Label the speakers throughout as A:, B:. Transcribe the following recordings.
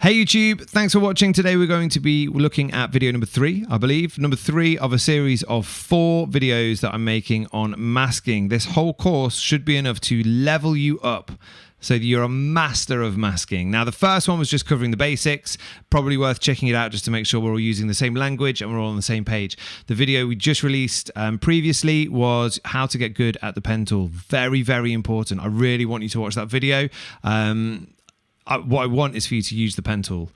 A: Hey YouTube, thanks for watching. Today we're going to be looking at video number 3, I believe. Number 3 of a series of 4 videos that I'm making on masking. This whole course should be enough to level you up so that you're a master of masking. Now the first one was just covering the basics, probably worth checking it out just to make sure we're all using the same language and we're all on the same page. The video we just released previously was how to get good at the pen tool. Very, very important. I really want you to watch that video. What I want is for you to use the pen tool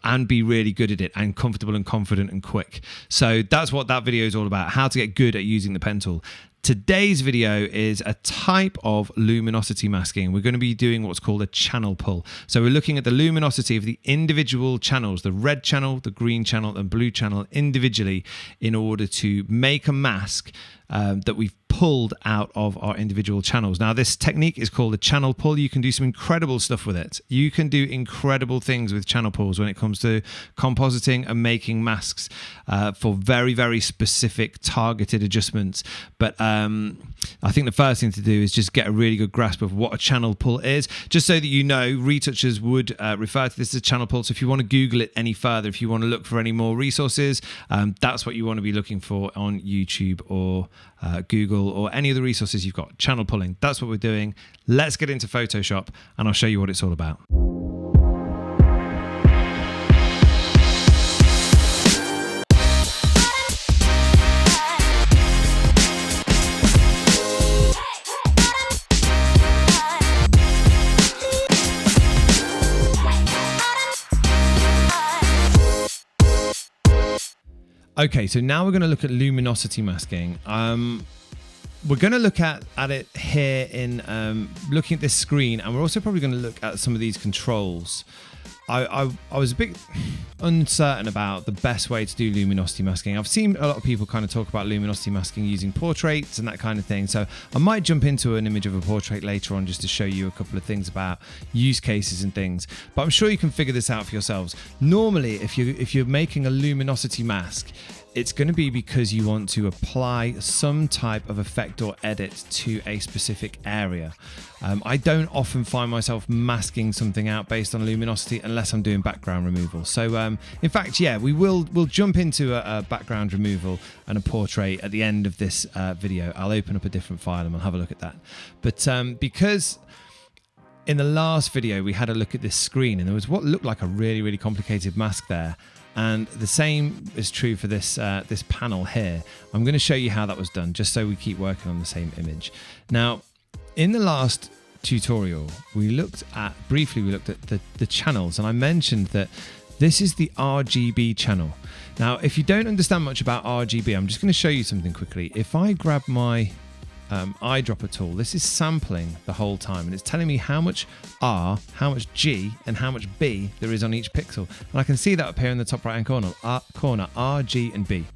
A: and be really good at it and comfortable and confident and quick. So that's what that video is all about, how to get good at using the pen tool. Today's video is a type of luminosity masking. We're going to be doing what's called a channel pull. So we're looking at the luminosity of the individual channels, the red channel, the green channel and blue channel individually in order to make a mask that we've pulled out of our individual channels. Now this technique is called a channel pull. You can do some incredible stuff with it. You can do incredible things with channel pulls when it comes to compositing and making masks for very, very specific targeted adjustments. But I think the first thing to do is just get a really good grasp of what a channel pull is, just so that you know. Retouchers would refer to this as a channel pull. So if you want to Google it any further, if you want to look for any more resources, that's what you want to be looking for on YouTube or Google or any of the resources you've got. Channel pulling, that's what we're doing. Let's get into Photoshop and I'll show you what it's all about. Okay, so now we're going to look at luminosity masking. We're going to look at it here in looking at this screen, and we're also probably going to look at some of these controls. I was a bit uncertain about the best way to do luminosity masking. I've seen a lot of people kind of talk about luminosity masking using portraits and that kind of thing. So I might jump into an image of a portrait later on just to show you a couple of things about use cases and things. But I'm sure you can figure this out for yourselves. Normally, if you're making a luminosity mask, it's going to be because you want to apply some type of effect or edit to a specific area. I don't often find myself masking something out based on luminosity unless I'm doing background removal. So in fact, yeah, we'll jump into a background removal and a portrait at the end of this video. I'll open up a different file and we'll have a look at that. But because in the last video we had a look at this screen and there was what looked like a really, really complicated mask there. And the same is true for this this panel here. I'm going to show you how that was done, just so we keep working on the same image. Now, in the last tutorial, we looked at the channels, and I mentioned that this is the RGB channel. Now, if you don't understand much about RGB, I'm just going to show you something quickly. If I grab my eyedropper tool, this is sampling the whole time and it's telling me how much R, how much G and how much B there is on each pixel, and I can see that up here in the top right hand corner, R, G and B.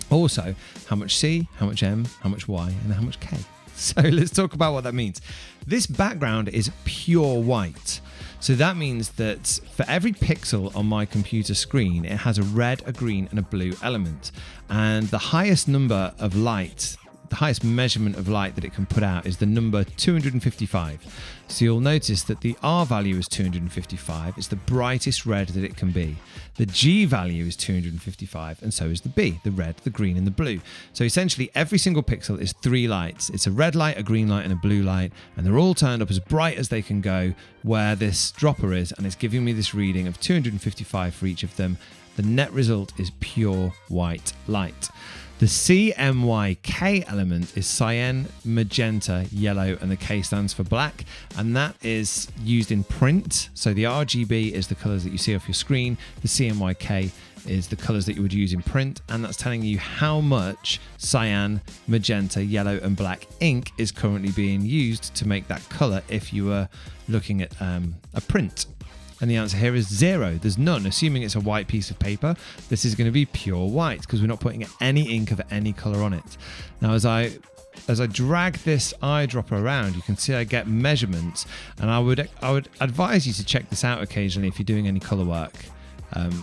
A: Also how much C, how much M, how much Y and how much K. So let's talk about what that means. This background is pure white. So that means that for every pixel on my computer screen, it has a red, a green and a blue element, and the highest number of light, the highest measurement of light that it can put out is the number 255. So you'll notice that the R value is 255. It's the brightest red that it can be. The G value is 255, and so is the B, the red, the green, and the blue. So essentially every single pixel is 3 lights. It's a red light, a green light, and a blue light, and they're all turned up as bright as they can go where this dropper is, and it's giving me this reading of 255 for each of them. The net result is pure white light. The CMYK element is cyan, magenta, yellow, and the K stands for black, and that is used in print. So the RGB is the colors that you see off your screen. The CMYK is the colors that you would use in print, and that's telling you how much cyan, magenta, yellow, and black ink is currently being used to make that color if you were looking at a print. And the answer here is 0. There's none. Assuming it's a white piece of paper, this is going to be pure white because we're not putting any ink of any color on it. Now, as I drag this eyedropper around, you can see I get measurements, and I would advise you to check this out occasionally if you're doing any color work.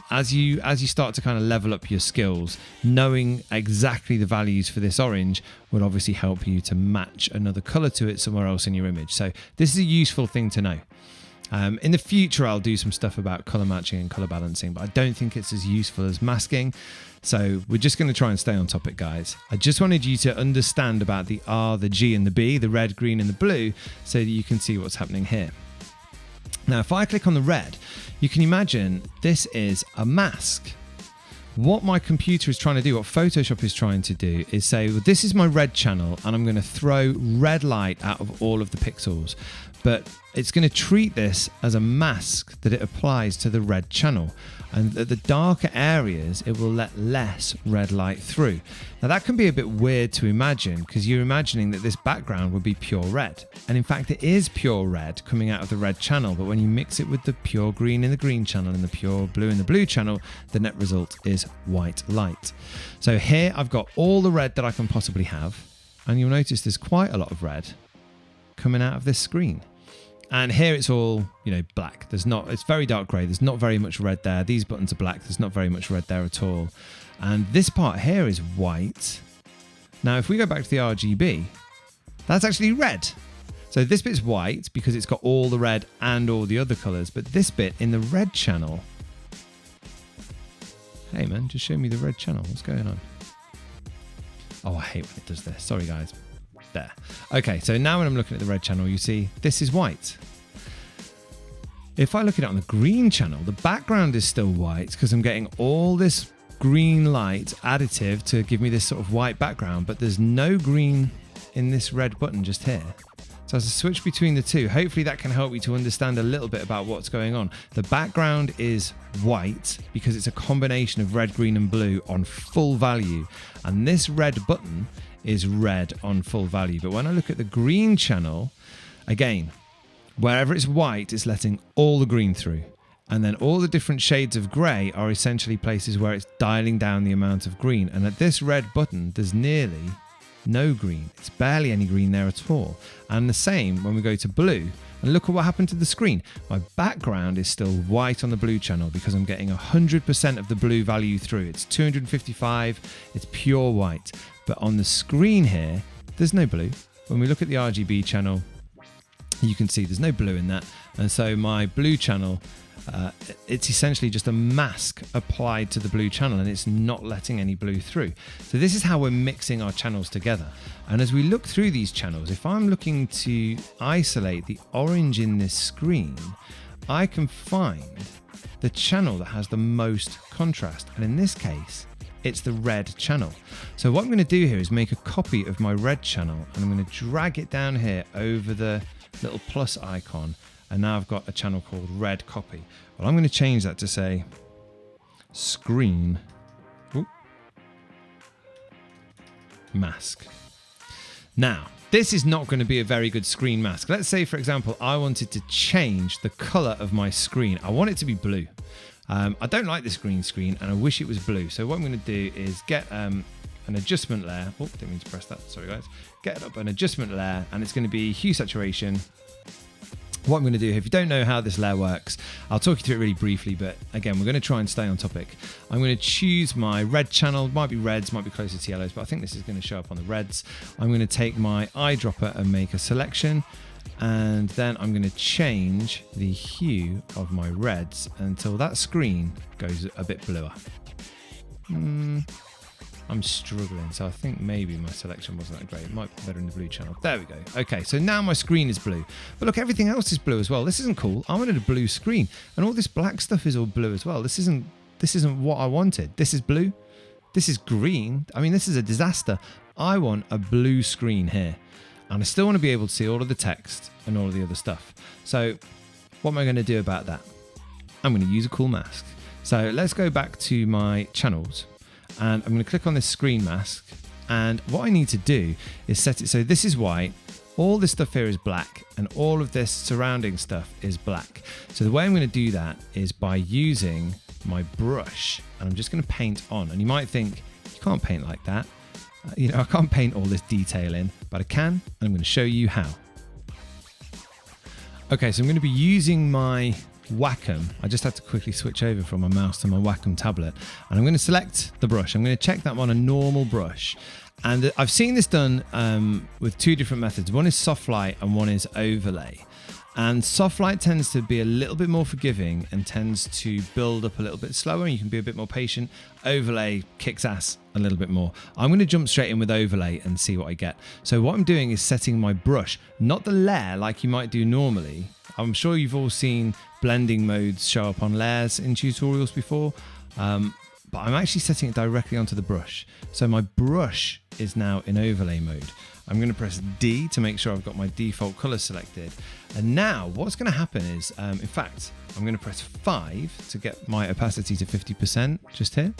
A: As you start to kind of level up your skills, knowing exactly the values for this orange will obviously help you to match another color to it somewhere else in your image. So this is a useful thing to know. In the future, I'll do some stuff about color matching and color balancing, but I don't think it's as useful as masking. So we're just going to try and stay on topic, guys. I just wanted you to understand about the R, the G and the B, the red, green and the blue, so that you can see what's happening here. Now, if I click on the red, you can imagine this is a mask. What my computer is trying to do, what Photoshop is trying to do, is say, well, this is my red channel and I'm going to throw red light out of all of the pixels. But it's going to treat this as a mask that it applies to the red channel. And at the darker areas, it will let less red light through. Now that can be a bit weird to imagine because you're imagining that this background would be pure red. And in fact, it is pure red coming out of the red channel. But when you mix it with the pure green in the green channel and the pure blue in the blue channel, the net result is white light. So here I've got all the red that I can possibly have. And you'll notice there's quite a lot of red coming out of this screen. And here it's all, black. It's very dark grey. There's not very much red there. These buttons are black. There's not very much red there at all. And this part here is white. Now, if we go back to the RGB, that's actually red. So this bit's white because it's got all the red and all the other colours. But this bit in the red channel, hey man, just show me the red channel. What's going on? Oh, I hate when it does this. Sorry, guys. There. Okay, so now when I'm looking at the red channel, you see this is white. If I look at it on the green channel, the background is still white because I'm getting all this green light additive to give me this sort of white background, but there's no green in this red button just here. So as I switch between the two, hopefully that can help you to understand a little bit about what's going on. The background is white because it's a combination of red, green and blue on full value. And this red button is red on full value. But when I look at the green channel, again, wherever it's white, it's letting all the green through. And then all the different shades of grey are essentially places where it's dialing down the amount of green. And at this red button, there's nearly no green. It's barely any green there at all. And the same when we go to blue. And look at what happened to the screen. My background is still white on the blue channel because I'm getting 100% of the blue value through. It's 255, it's pure white. But on the screen here, there's no blue. When we look at the RGB channel, you can see there's no blue in that. And so my blue channel, it's essentially just a mask applied to the blue channel and it's not letting any blue through. So this is how we're mixing our channels together. And as we look through these channels, if I'm looking to isolate the orange in this screen, I can find the channel that has the most contrast. And in this case, it's the red channel. So what I'm going to do here is make a copy of my red channel and I'm going to drag it down here over the little plus icon. And now I've got a channel called red copy. Well, I'm going to change that to say screen mask. Now, this is not going to be a very good screen mask. Let's say, for example, I wanted to change the color of my screen. I want it to be blue. I don't like this green screen and I wish it was blue. So what I'm going to do is get an adjustment layer. Oh, didn't mean to press that. Sorry, guys. Get up an adjustment layer and it's going to be hue saturation. What I'm going to do, if you don't know how this layer works, I'll talk you through it really briefly, but again, we're going to try and stay on topic. I'm going to choose my red channel. It might be reds, might be closer to yellows, but I think this is going to show up on the reds. I'm going to take my eyedropper and make a selection, and then I'm going to change the hue of my reds until that screen goes a bit bluer. I'm struggling, so I think maybe my selection wasn't that great. It might be better in the blue channel. There we go. Okay, so now my screen is blue. But look, everything else is blue as well. This isn't cool. I wanted a blue screen, and all this black stuff is all blue as well. This isn't what I wanted. This is blue. This is green. I mean, this is a disaster. I want a blue screen here, and I still want to be able to see all of the text and all of the other stuff. So what am I going to do about that? I'm going to use a cool mask. So let's go back to my channels. And I'm going to click on this screen mask, and what I need to do is set it so this is white, all this stuff here is black, and all of this surrounding stuff is black. So the way I'm going to do that is by using my brush, and I'm just going to paint on. And you might think, you can't paint like that. I can't paint all this detail in, but I can, and I'm going to show you how. Okay, so I'm going to be using my Wacom. I just had to quickly switch over from my mouse to my Wacom tablet, and I'm going to select the brush. I'm going to check that I'm on a normal brush. And I've seen this done with two different methods. One is soft light and one is overlay. And soft light tends to be a little bit more forgiving and tends to build up a little bit slower, and you can be a bit more patient. Overlay kicks ass a little bit more. I'm going to jump straight in with overlay and see what I get. So what I'm doing is setting my brush, not the layer like you might do normally. I'm sure you've all seen blending modes show up on layers in tutorials before, but I'm actually setting it directly onto the brush. So my brush is now in overlay mode. I'm going to press D to make sure I've got my default color selected. And now what's going to happen is, in fact, I'm going to press 5 to get my opacity to 50% just here.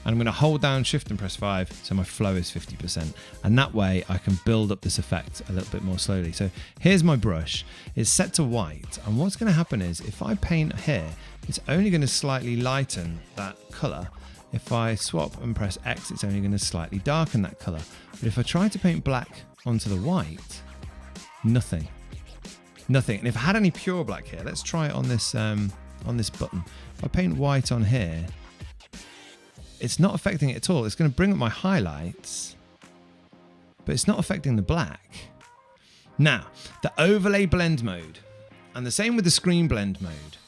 A: And I'm going to hold down Shift and press 5 so my flow is 50%. And that way I can build up this effect a little bit more slowly. So here's my brush. It's set to white. And what's going to happen is if I paint here, it's only going to slightly lighten that color. If I swap and press X, it's only going to slightly darken that color. But if I try to paint black onto the white, nothing. Nothing. And if I had any pure black here, let's try it on this button. If I paint white on here, it's not affecting it at all. It's going to bring up my highlights, but it's not affecting the black. Now, the overlay blend mode, and the same with the screen blend mode.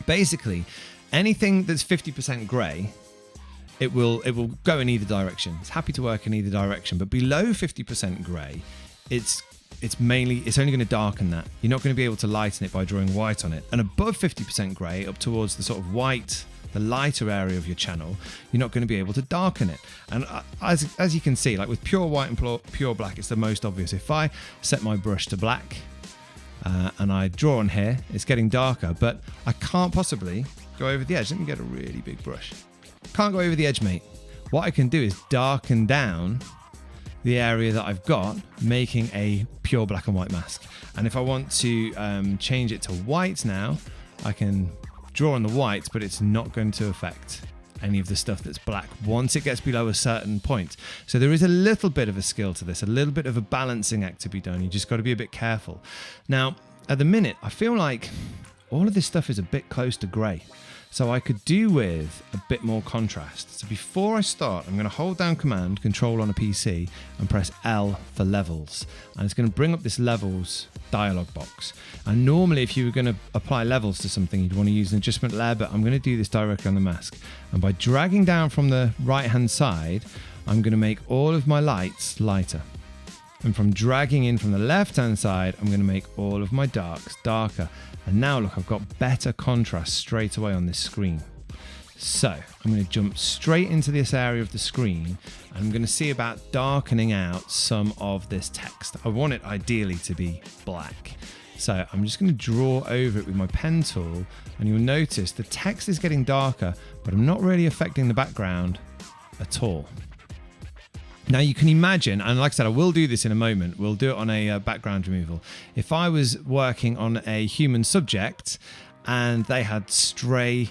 A: Basically, anything that's 50% gray, it will go in either direction. It's happy to work in either direction, but below 50% gray, it's only going to darken that. You're not going to be able to lighten it by drawing white on it. And above 50% gray, up towards the sort of white, the lighter area of your channel, you're not going to be able to darken it. And as you can see, like with pure white and pure black, it's the most obvious. If I set my brush to black and I draw on here, it's getting darker, but I can't possibly go over the edge. Let me get a really big brush. Can't go over the edge, mate. What I can do is darken down the area that I've got, making a pure black and white mask. And if I want to change it to white now, I can draw on the white, but it's not going to affect any of the stuff that's black once it gets below a certain point. So there is a little bit of a skill to this, a little bit of a balancing act to be done. You just got to be a bit careful. Now, at the minute, I feel like all of this stuff is a bit close to grey. So I could do with a bit more contrast. So before I start, I'm going to hold down Command, Control on a PC, and press L for levels. And it's going to bring up this levels dialog box. And normally if you were going to apply levels to something, you'd want to use an adjustment layer, but I'm going to do this directly on the mask. And by dragging down from the right-hand side, I'm going to make all of my lights lighter. And from dragging in from the left-hand side, I'm going to make all of my darks darker. And now look, I've got better contrast straight away on this screen. So I'm going to jump straight into this area of the screen, and I'm going to see about darkening out some of this text. I want it ideally to be black. So I'm just going to draw over it with my pen tool, and you'll notice the text is getting darker, but I'm not really affecting the background at all. Now you can imagine, and like I said, I will do this in a moment, we'll do it on a background removal. If I was working on a human subject and they had stray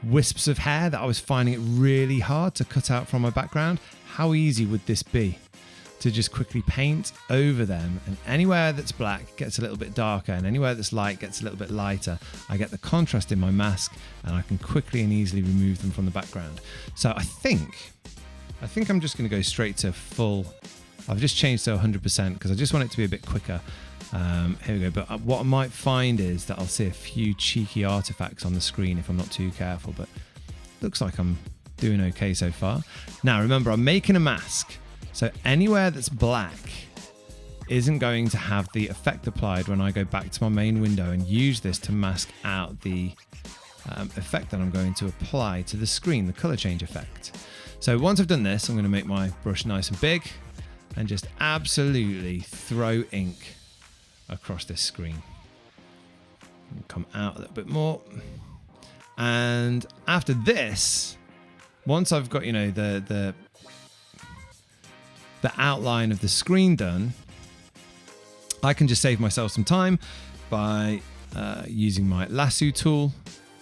A: wisps of hair that I was finding it really hard to cut out from my background, how easy would this be to just quickly paint over them, and anywhere that's black gets a little bit darker and anywhere that's light gets a little bit lighter. I get the contrast in my mask and I can quickly and easily remove them from the background. So I think I'm just going to go straight to full. I've just changed to 100% because I just want it to be a bit quicker. Here we go. But what I might find is that I'll see a few cheeky artifacts on the screen if I'm not too careful, but looks like I'm doing okay so far. Now, remember, I'm making a mask. So anywhere that's black isn't going to have the effect applied when I go back to my main window and use this to mask out the effect that I'm going to apply to the screen, the color change effect. So once I've done this, I'm going to make my brush nice and big and just absolutely throw ink across this screen. Come out a little bit more. And after this, once I've got, the outline of the screen done, I can just save myself some time by using my lasso tool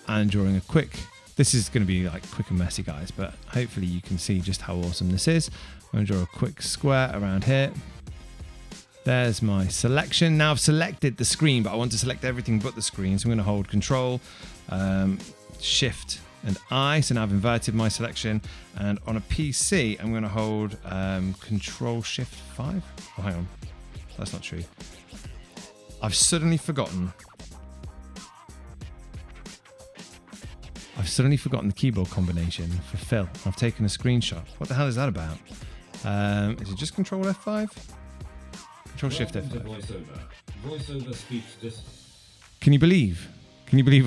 A: and drawing a quick. This is going to be like quick and messy, guys, but hopefully you can see just how awesome this is. I'm going to draw a quick square around here. There's my selection. Now I've selected the screen, but I want to select everything but the screen. So I'm going to hold Control, Shift and I. So now I've inverted my selection. And on a PC, I'm going to hold Control Shift 5. Oh, hang on. That's not true. I've suddenly forgotten the keyboard combination for fill. I've taken a screenshot. What the hell is that about? Is it just Control F5? Control Shift F5. Voiceover speech distance. Can you believe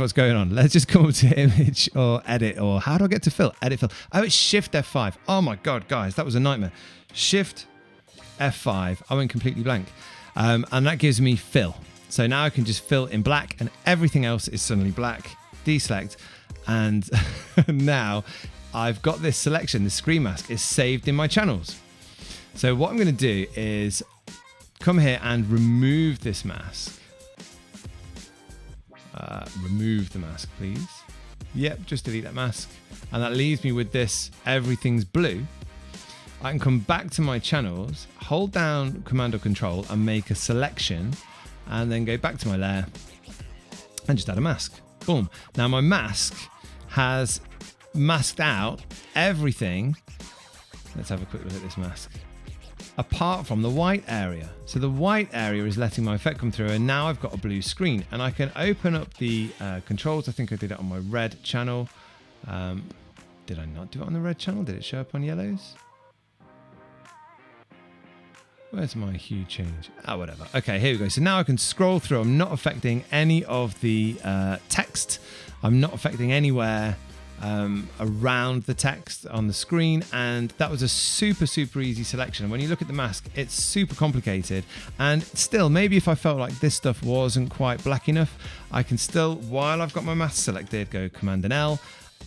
A: what's going on? Let's just come up to image or edit, or how do I get to fill? Edit fill. Oh, it's Shift F5. Oh my God, guys, that was a nightmare. Shift F5. I went completely blank. And that gives me fill. So now I can just fill in black and everything else is suddenly black. Deselect. And now I've got this selection. The screen mask is saved in my channels. So what I'm going to do is come here and remove this mask. Remove the mask, please. Yep, just delete that mask. And that leaves me with this, everything's blue. I can come back to my channels, hold down Command or Control and make a selection, and then go back to my layer and just add a mask. Boom. Now my mask has masked out everything. Let's have a quick look at this mask. Apart from the white area. So the white area is letting my effect come through, and now I've got a blue screen and I can open up the controls. I think I did it on my red channel. Did I not do it on the red channel? Did it show up on yellows? Where's my hue change? Oh, whatever. Okay, here we go. So now I can scroll through. I'm not affecting any of the text. I'm not affecting anywhere around the text on the screen, and that was a super easy selection. When you look at the mask, it's super complicated, and still, maybe if I felt like this stuff wasn't quite black enough, I can still, while I've got my mask selected, go Command and L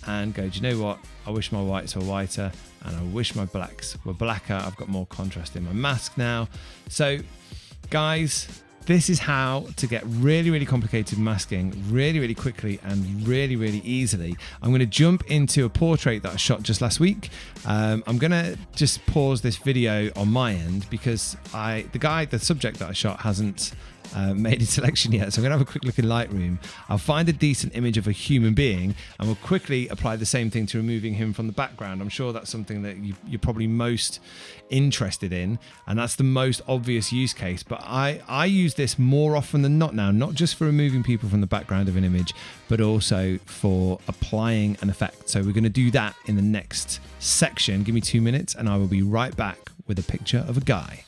A: and go, do you know what, I wish my whites were whiter and I wish my blacks were blacker. I've got more contrast in my mask now. So guys, this is how to get really complicated masking really quickly and really easily. I'm going to jump into a portrait that I shot just last week. I'm going to just pause this video on my end because the subject that I shot hasn't made a selection yet. So I'm going to have a quick look in Lightroom. I'll find a decent image of a human being and we'll quickly apply the same thing to removing him from the background. I'm sure that's something that you're probably most interested in, and that's the most obvious use case. But I use this more often than not now, not just for removing people from the background of an image, but also for applying an effect. So we're going to do that in the next section. Give me 2 minutes and I will be right back with a picture of a guy.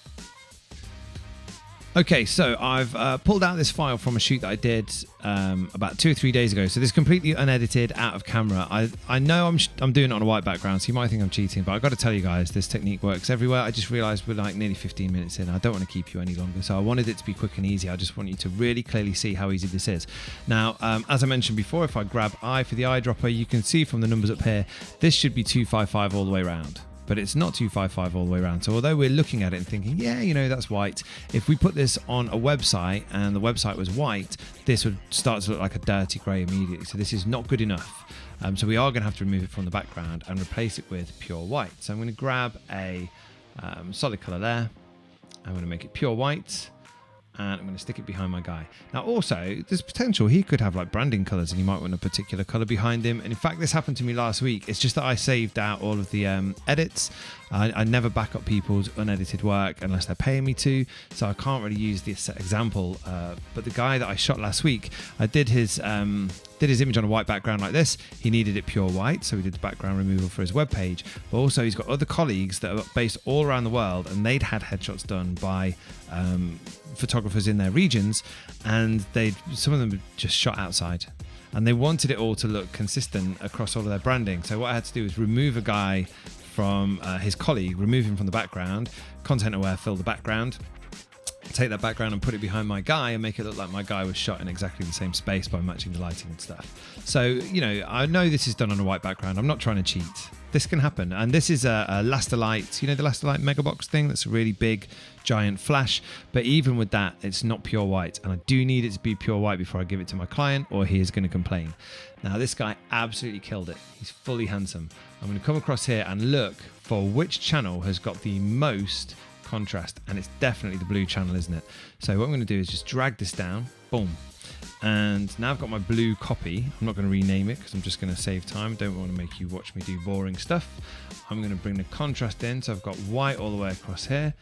A: Okay, so I've pulled out this file from a shoot that I did about 2 or 3 days ago. So this is completely unedited, out of camera. I know I'm doing it on a white background, so you might think I'm cheating, but I've got to tell you guys, this technique works everywhere. I just realized we're like nearly 15 minutes in. I don't want to keep you any longer, so I wanted it to be quick and easy. I just want you to really clearly see how easy this is. Now, as I mentioned before, if I grab I for the eyedropper, you can see from the numbers up here, this should be 255 all the way around. But it's not 255 all the way around. So although we're looking at it and thinking, yeah, you know, that's white, if we put this on a website and the website was white, this would start to look like a dirty grey immediately. So this is not good enough. So we are going to have to remove it from the background and replace it with pure white. So I'm going to grab a solid colour there. I'm going to make it pure white. And I'm going to stick it behind my guy. Now also, there's potential he could have like branding colours and you might want a particular colour behind him. And in fact, this happened to me last week. It's just that I saved out all of the edits. I never back up people's unedited work unless they're paying me to. So I can't really use this example. But the guy that I shot last week, I did his image on a white background like this. He needed it pure white, so we did the background removal for his webpage. But also he's got other colleagues that are based all around the world, and they'd had headshots done by photographers in their regions, and some of them just shot outside, and they wanted it all to look consistent across all of their branding. So what I had to do was remove a guy from his colleague, remove him from the background, content aware, fill the background, take that background and put it behind my guy and make it look like my guy was shot in exactly the same space by matching the lighting and stuff. So, you know, I know this is done on a white background. I'm not trying to cheat. This can happen. And this is a Lasterlight, you know, the Lasterlight Megabox thing. That's a really big, giant flash. But even with that, it's not pure white. And I do need it to be pure white before I give it to my client, or he is going to complain. Now, this guy absolutely killed it. He's fully handsome. I'm going to come across here and look for which channel has got the most contrast, and it's definitely the blue channel, isn't it? So what I'm going to do is just drag this down, boom. And now I've got my blue copy. I'm not going to rename it because I'm just going to save time. Don't want to make you watch me do boring stuff. I'm going to bring the contrast in. So I've got white all the way across here.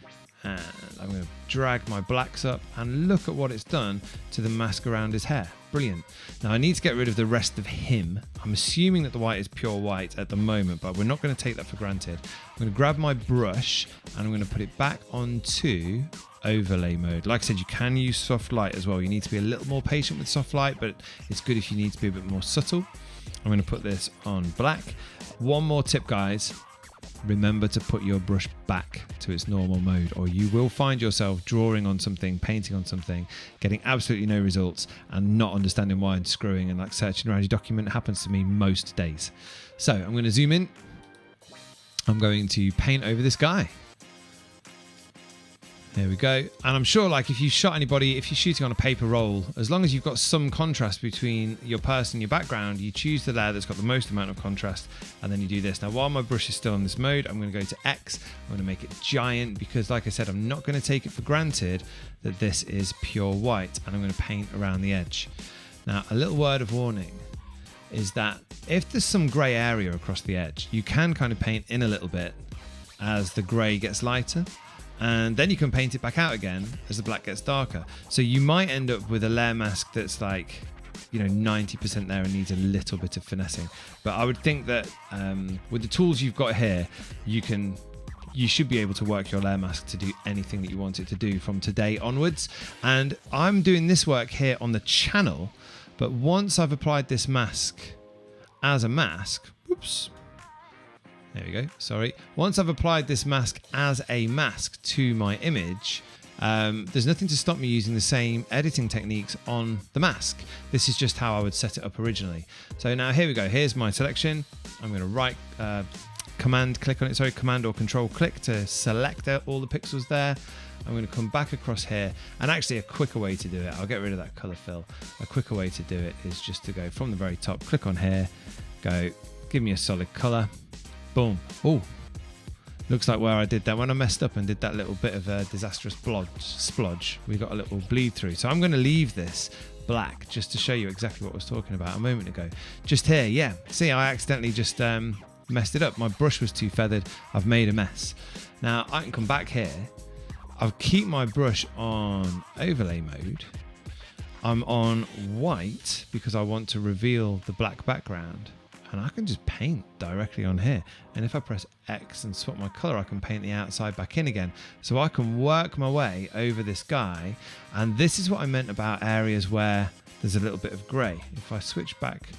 A: And I'm going to drag my blacks up and look at what it's done to the mask around his hair. Brilliant. Now I need to get rid of the rest of him. I'm assuming that the white is pure white at the moment, but we're not going to take that for granted. I'm going to grab my brush and I'm going to put it back onto overlay mode. Like I said, you can use soft light as well. You need to be a little more patient with soft light, but it's good if you need to be a bit more subtle. I'm going to put this on black. One more tip, guys. Remember to put your brush back to its normal mode, or you will find yourself drawing on something, painting on something, getting absolutely no results and not understanding why, and screwing and like searching around your document. It happens to me most days. So I'm going to zoom in. I'm going to paint over this guy. There we go. And I'm sure, like, if you shot anybody, if you're shooting on a paper roll, as long as you've got some contrast between your person and your background, you choose the layer that's got the most amount of contrast, and then you do this. Now, while my brush is still on this mode, I'm going to go to X. I'm going to make it giant because, like I said, I'm not going to take it for granted that this is pure white, and I'm going to paint around the edge. Now, a little word of warning is that if there's some grey area across the edge, you can kind of paint in a little bit as the grey gets lighter. And then you can paint it back out again as the black gets darker. So you might end up with a layer mask that's like, 90% there and needs a little bit of finessing. But I would think that with the tools you've got here, you should be able to work your layer mask to do anything that you want it to do from today onwards. And I'm doing this work here on the channel, but once I've applied this mask as a mask, whoops. There we go, sorry. Once I've applied this mask as a mask to my image, there's nothing to stop me using the same editing techniques on the mask. This is just how I would set it up originally. So now here we go, here's my selection. I'm gonna command or control click to select all the pixels there. I'm gonna come back across here, and actually a quicker way to do it, I'll get rid of that color fill. A quicker way to do it is just to go from the very top, click on here, go, give me a solid color. Boom. Oh, looks like where I did that, when I messed up and did that little bit of a disastrous splodge, we got a little bleed through. So I'm going to leave this black just to show you exactly what I was talking about a moment ago. Just here, yeah. See, I accidentally just messed it up. My brush was too feathered. I've made a mess. Now I can come back here. I'll keep my brush on overlay mode. I'm on white because I want to reveal the black background. And I can just paint directly on here. And if I press X and swap my color, I can paint the outside back in again. So I can work my way over this guy. And this is what I meant about areas where there's a little bit of gray. If I switch back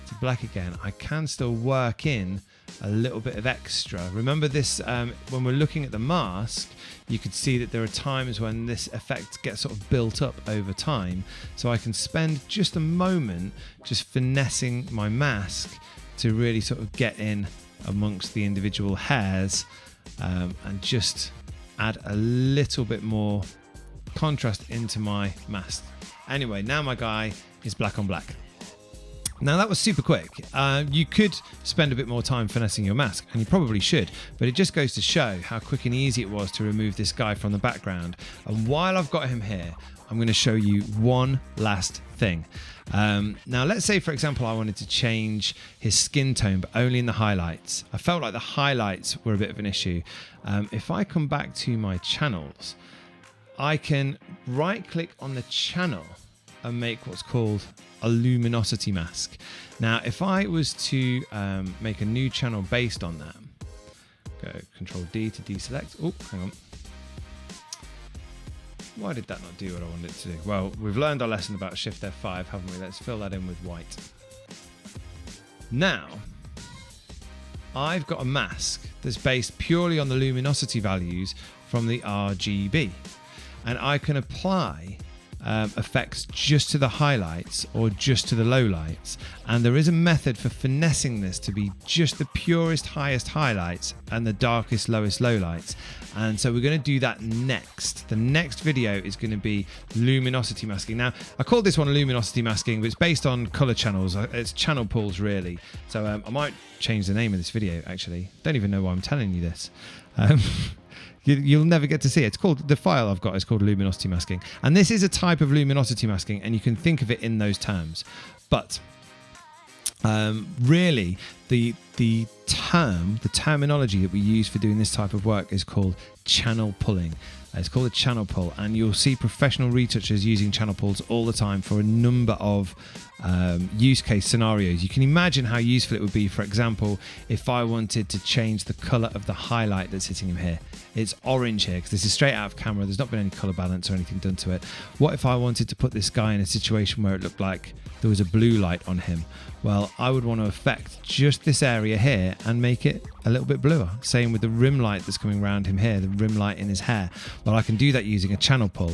A: to black again, I can still work in a little bit of extra. Remember this, when we're looking at the mask, you could see that there are times when this effect gets sort of built up over time. So I can spend just a moment just finessing my mask to really sort of get in amongst the individual hairs and just add a little bit more contrast into my mask. Anyway, now my guy is black on black. Now that was super quick. You could spend a bit more time finessing your mask, and you probably should, but it just goes to show how quick and easy it was to remove this guy from the background. And while I've got him here, I'm going to show you one last thing. Now let's say, for example, I wanted to change his skin tone, but only in the highlights. I felt like the highlights were a bit of an issue. If I come back to my channels, I can right click on the channel and make what's called a luminosity mask. Now, if I was to make a new channel based on that, go Control D to deselect. Oh, hang on. Why did that not do what I wanted it to do? Well, we've learned our lesson about Shift F5, haven't we? Let's fill that in with white. Now, I've got a mask that's based purely on the luminosity values from the RGB. And I can apply effects just to the highlights or just to the lowlights, and there is a method for finessing this to be just the purest highest highlights and the darkest lowest lowlights. And so we're going to do that next. The next video is going to be luminosity masking. Now I called this one luminosity masking, but it's based on color channels. It's channel pools really, so I might change the name of this video. Actually, don't even know why I'm telling you this. You'll never get to see it. It's called, the file I've got is called luminosity masking. And this is a type of luminosity masking, and you can think of it in those terms. But really, the terminology that we use for doing this type of work is called channel pulling. It's called a channel pull, and you'll see professional retouchers using channel pulls all the time for a number of use case scenarios. You can imagine how useful it would be, for example, if I wanted to change the color of the highlight that's sitting in here. It's orange here because this is straight out of camera. There's not been any color balance or anything done to it. What if I wanted to put this guy in a situation where it looked like there was a blue light on him? Well, I would want to affect just this area here and make it a little bit bluer. Same with the rim light that's coming around him here, the rim light in his hair. Well, I can do that using a channel pull.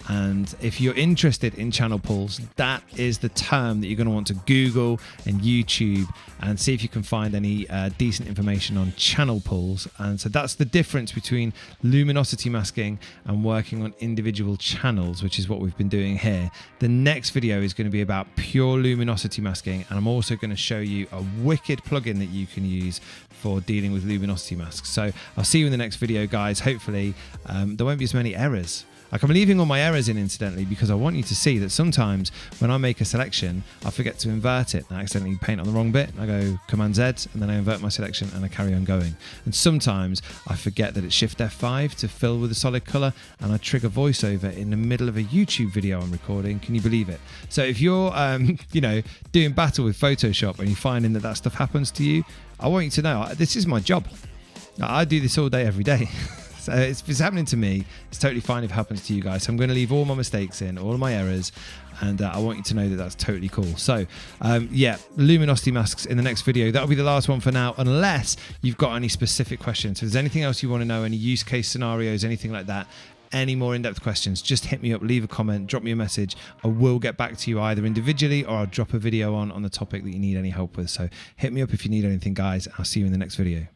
A: And if you're interested in channel pulls, that is the term that you're going to want to Google and YouTube and see if you can find any decent information on channel pulls. And so that's the difference between luminosity masking and working on individual channels, which is what we've been doing here. The next video is going to be about pure luminosity masking, and I'm also going to show you a wicked plugin that you can use for dealing with luminosity masks. So I'll see you in the next video, guys. Hopefully there won't be as many errors. Like, I'm leaving all my errors in, incidentally, because I want you to see that sometimes when I make a selection, I forget to invert it and I accidentally paint on the wrong bit. I go Command Z and then I invert my selection and I carry on going. And sometimes I forget that it's Shift F5 to fill with a solid color, and I trigger voiceover in the middle of a YouTube video I'm recording. Can you believe it? So if you're, doing battle with Photoshop and you're finding that that stuff happens to you, I want you to know this is my job. I do this all day, every day. So if it's happening to me, it's totally fine if it happens to you guys. So I'm going to leave all my mistakes in, all of my errors, and I want you to know that that's totally cool. So luminosity masks in the next video. That'll be the last one for now, unless you've got any specific questions. So if there's anything else you want to know, any use case scenarios, anything like that, any more in-depth questions, just hit me up, leave a comment, drop me a message. I will get back to you either individually or I'll drop a video on the topic that you need any help with. So hit me up if you need anything, guys. I'll see you in the next video.